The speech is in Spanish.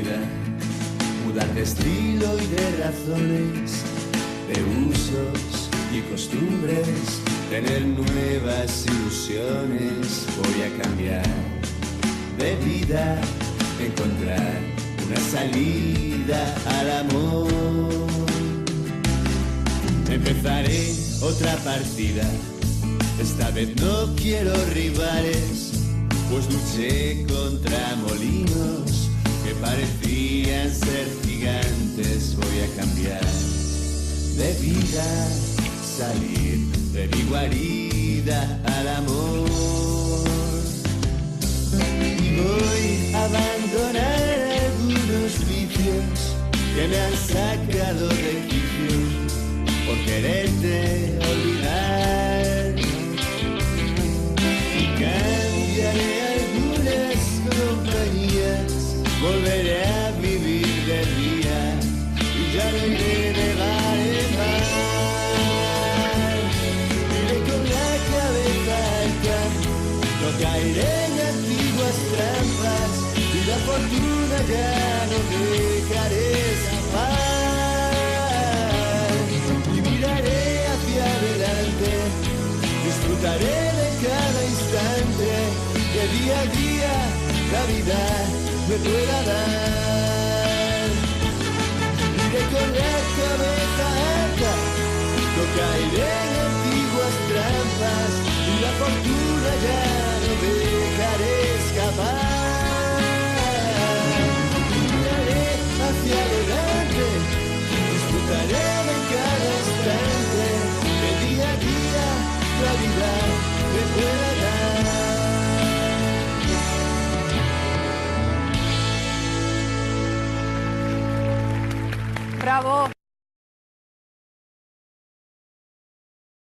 vida, mudar de estilo y de razones, de usos y costumbres, tener nuevas ilusiones. Voy a cambiar de vida, encontrar una salida al amor. Empezaré otra partida, esta vez no quiero rivales, pues luché contra molinos que parecían ser gigantes. Voy a cambiar de vida, salir de mi guarida al amor. Y voy a abandonar algunos vicios que me han sacado de quicio por quererte olvidar. Y cambiaré algunas compañías, volveré a vivir de día y ya no iré de bar en bar. Iré con la cabeza alta, no caeré en antiguas trampas y la fortuna ya no dejaré escapar. Y miraré hacia adelante, disfrutaré de cada instante que día a día la vida me pueda dar. Iré con la cabeza alta, no caeré en antiguas trampas y la fortuna ya no dejaré escapar. Miraré hacia adelante, disfrutaré de cada instante que día a día la vida me pueda dar. ¡Bravo!